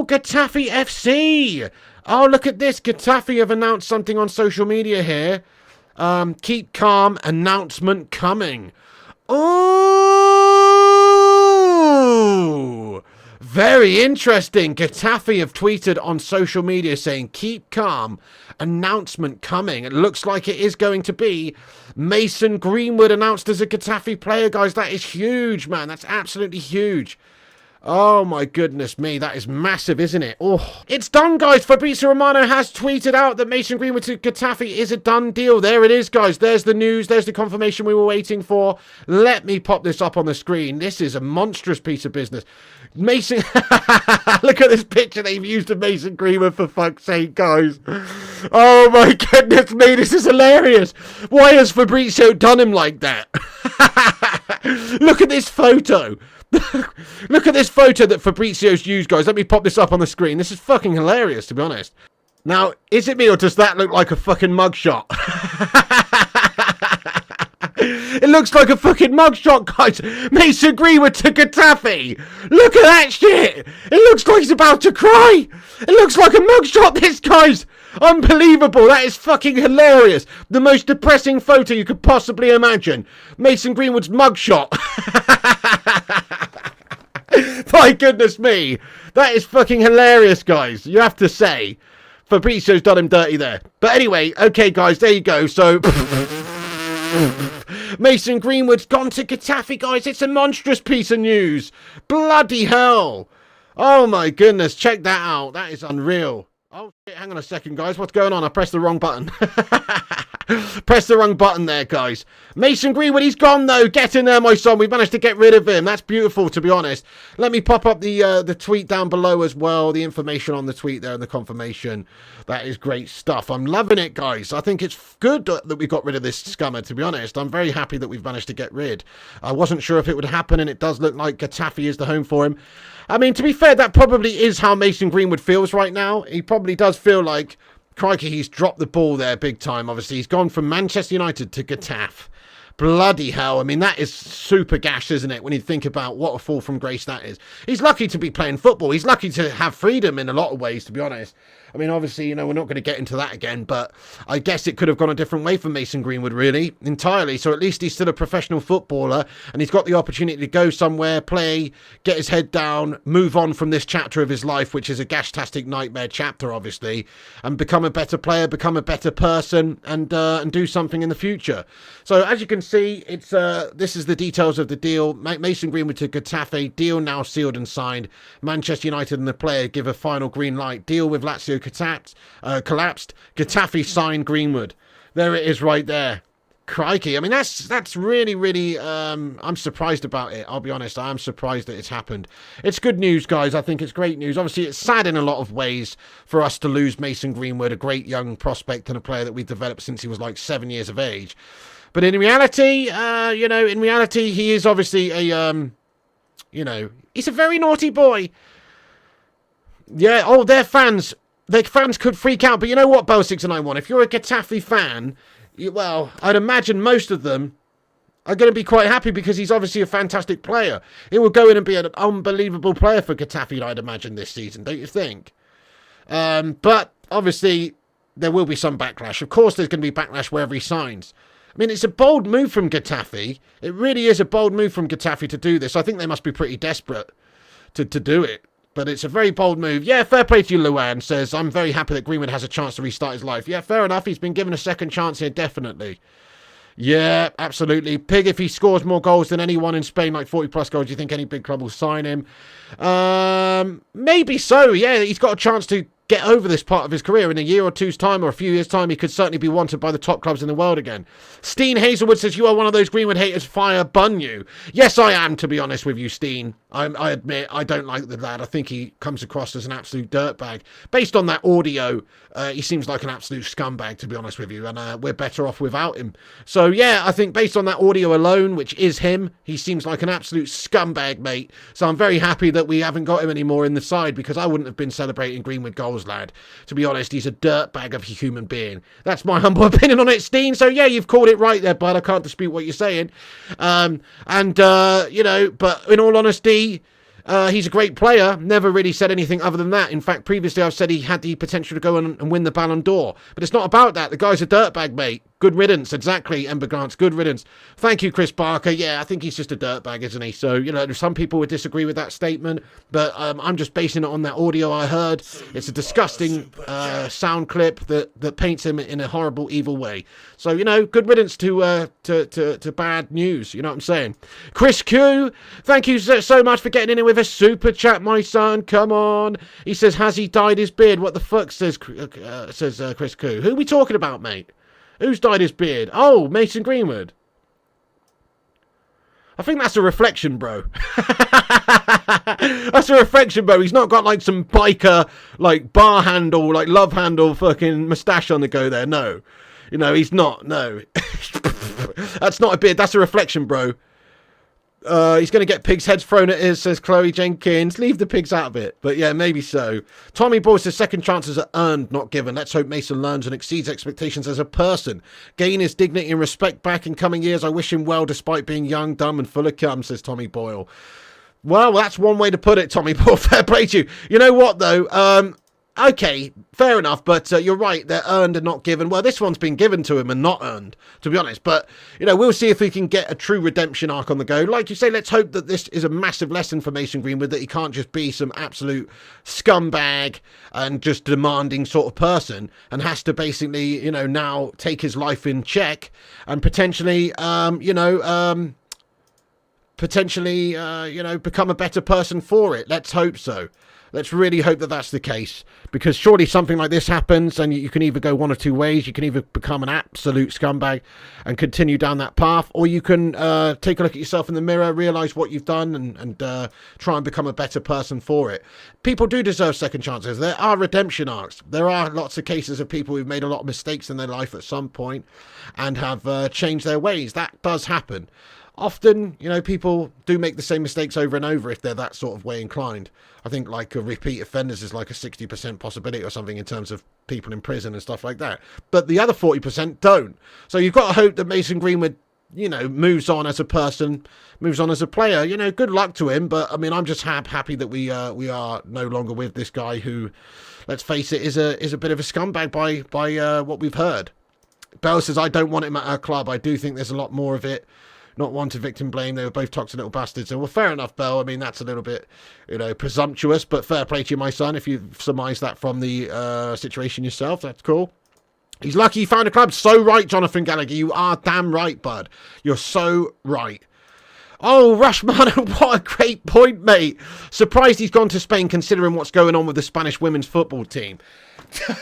Oh, Getafe FC. Oh, look at this. Getafe have announced something on social media here. Keep calm. Announcement coming. Oh, very interesting. Getafe have tweeted on social media saying, keep calm. Announcement coming. It looks like it is going to be Mason Greenwood announced as a Getafe player, guys. That is huge, man. That's absolutely huge. Oh my goodness me, that is massive, isn't it? Oh, it's done, guys. Fabrizio Romano has tweeted out that Mason Greenwood to Getafe is a done deal. There it is, guys. There's the news. There's the confirmation we were waiting for. Let me pop this up on the screen. This is a monstrous piece of business. Mason, look at this picture they've used of Mason Greenwood, for fuck's sake, guys. Oh my goodness me, this is hilarious. Why has Fabrizio done him like that? Look at this photo. Look at this photo that Fabrizio's used, guys. Let me pop this up on the screen. This is fucking hilarious, to be honest. Now, is it me or does that look like a fucking mugshot? It looks like a fucking mugshot, guys. Mason Greenwood to Getafe. Look at that shit. It looks like he's about to cry. It looks like a mugshot, this, guys. Unbelievable. That is fucking hilarious. The most depressing photo you could possibly imagine. Mason Greenwood's mugshot. My goodness me. That is fucking hilarious, guys. You have to say. Fabrizio's done him dirty there. But anyway, okay, guys, there you go. So... Mason Greenwood's gone to Getafe, guys. It's a monstrous piece of news. Bloody hell. Oh, my goodness. Check that out. That is unreal. Oh, shit, hang on a second, guys. What's going on? I pressed the wrong button. Press the wrong button there, guys. Mason Greenwood, he's gone, though. Get in there, my son. We've managed to get rid of him. That's beautiful, to be honest. Let me pop up the tweet down below as well. The information on the tweet there and the confirmation. That is great stuff. I'm loving it, guys. I think it's good that we got rid of this scummer, to be honest. I'm very happy that we've managed to get rid. I wasn't sure if it would happen, and it does look like Getafe is the home for him. I mean, to be fair, that probably is how Mason Greenwood feels right now. He probably does feel like, crikey, he's dropped the ball there big time. Obviously, he's gone from Manchester United to Getafe. Bloody hell. I mean, that is super gash, isn't it? When you think about what a fall from grace that is. He's lucky to be playing football. He's lucky to have freedom in a lot of ways, to be honest. I mean, obviously, you know, we're not going to get into that again, but I guess it could have gone a different way for Mason Greenwood, really, entirely. So at least he's still a professional footballer, and he's got the opportunity to go somewhere, play, get his head down, move on from this chapter of his life, which is a gash-tastic nightmare chapter, obviously, and become a better player, become a better person, and do something in the future. So as you can see, it's this is the details of the deal. Mason Greenwood to Getafe, deal now sealed and signed. Manchester United and the player give a final green light. Deal with Lazio collapsed. Getafe signed Greenwood. There it is right there. Crikey. I mean, that's really, really, I'm surprised about it. I'll be honest. I'm surprised that it's happened. It's good news, guys. I think it's great news. Obviously, it's sad in a lot of ways for us to lose Mason Greenwood, a great young prospect and a player that we've developed since he was like 7 years of age. But in reality, you know, he is obviously a, you know, he's a very naughty boy. Yeah, oh, their fans could freak out. But you know what, Bell691, if you're a Getafe fan, well, I'd imagine most of them are going to be quite happy because he's obviously a fantastic player. He will go in and be an unbelievable player for Getafe, I'd imagine, this season, don't you think? But obviously, there will be some backlash. Of course, there's going to be backlash wherever he signs. I mean, it's a bold move from Getafe. It really is a bold move from Getafe to do this. I think they must be pretty desperate to do it. But it's a very bold move. Yeah, fair play to you, Luan says, I'm very happy that Greenwood has a chance to restart his life. Yeah, fair enough. He's been given a second chance here, definitely. Yeah, absolutely. Pig, if he scores more goals than anyone in Spain, like 40-plus goals, do you think any big club will sign him? Maybe so, yeah. He's got a chance to get over this part of his career in a year or two's time or a few years' time. He could certainly be wanted by the top clubs in the world again. Steen Hazelwood says, you are one of those Greenwood haters. Fire bun you. Yes, I am, to be honest with you, Steen. I admit, I don't like the lad. I think he comes across as an absolute dirtbag. Based on that audio, he seems like an absolute scumbag, to be honest with you, and we're better off without him. So, yeah, I think based on that audio alone, which is him, he seems like an absolute scumbag, mate. So I'm very happy that we haven't got him anymore in the side, because I wouldn't have been celebrating Greenwood goals, lad. To be honest, he's a dirtbag of a human being. That's my humble opinion on it, Steen. So, yeah, you've called it right there, bud. I can't dispute what you're saying. You know, but in all honesty, He's a great player. Never really said anything other than that. In fact, previously I've said he had the potential to go and win the Ballon d'Or. But it's not about that. The guy's a dirtbag, mate. Good riddance. Exactly, Ember Glance. Good riddance. Thank you, Chris Barker. Yeah, I think he's just a dirtbag, isn't he? So, you know, some people would disagree with that statement. But I'm just basing it on that audio I heard. It's a disgusting sound clip that paints him in a horrible, evil way. So, you know, good riddance to bad news. You know what I'm saying? Chris Q, thank you so much for getting in here with a super chat, my son. Come on. He says, has he dyed his beard? What the fuck, says Chris Q. Who are we talking about, mate? Who's dyed his beard? Oh, Mason Greenwood. I think that's a reflection, bro. That's a reflection, bro. He's not got like some biker, like bar handle, like love handle fucking moustache on the go there. No. You know, he's not. No. That's not a beard. That's a reflection, bro. He's going to get pigs' heads thrown at us, says Chloe Jenkins. Leave the pigs out of it. But yeah, maybe so. Tommy Boy says second chances are earned, not given. Let's hope Mason learns and exceeds expectations as a person. Gain his dignity and respect back in coming years. I wish him well despite being young, dumb and full of cum, says Tommy Boyle. Well, that's one way to put it, Tommy Boyle. Fair play to you. You know what, though? Okay, fair enough, but you're right, they're earned and not given. Well, this one's been given to him and not earned, to be honest. But, you know, we'll see if we can get a true redemption arc on the go. Like you say, let's hope that this is a massive lesson for Mason Greenwood, that he can't just be some absolute scumbag and just demanding sort of person, and has to basically, you know, now take his life in check and potentially, become a better person for it. Let's hope so. Let's really hope that that's the case, because surely something like this happens and you can either go one or two ways. You can either become an absolute scumbag and continue down that path, or you can take a look at yourself in the mirror, realise what you've done and try and become a better person for it. People do deserve second chances. There are redemption arcs. There are lots of cases of people who've made a lot of mistakes in their life at some point and have changed their ways. That does happen. Often, you know, people do make the same mistakes over and over if they're that sort of way inclined. I think like a repeat offenders is like a 60% possibility or something in terms of people in prison and stuff like that. But the other 40% don't. So you've got to hope that Mason Greenwood, you know, moves on as a person, moves on as a player. You know, good luck to him. But I mean, I'm just happy that we are no longer with this guy who, let's face it, is a bit of a scumbag by what we've heard. Bell says, I don't want him at our club. I do think there's a lot more of it. Not one to victim blame. They were both toxic little bastards. And well, fair enough, Bell. I mean, that's a little bit, you know, presumptuous, but fair play to you, my son. If you've surmised that from the situation yourself, that's cool. He's lucky he found a club. So right, Jonathan Gallagher. You are damn right, bud. You're so right. Oh, Rushman, what a great point, mate. Surprised he's gone to Spain considering what's going on with the Spanish women's football team. Dude,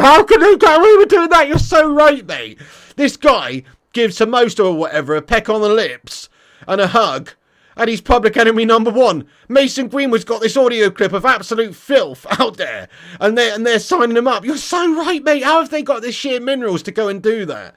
how can they get away with doing that? You're so right, mate. This guy gives Hermosa or whatever a peck on the lips and a hug, and he's public enemy number one. Mason Greenwood's got this audio clip of absolute filth out there, and they're signing him up. You're so right, mate. How have they got the sheer minerals to go and do that?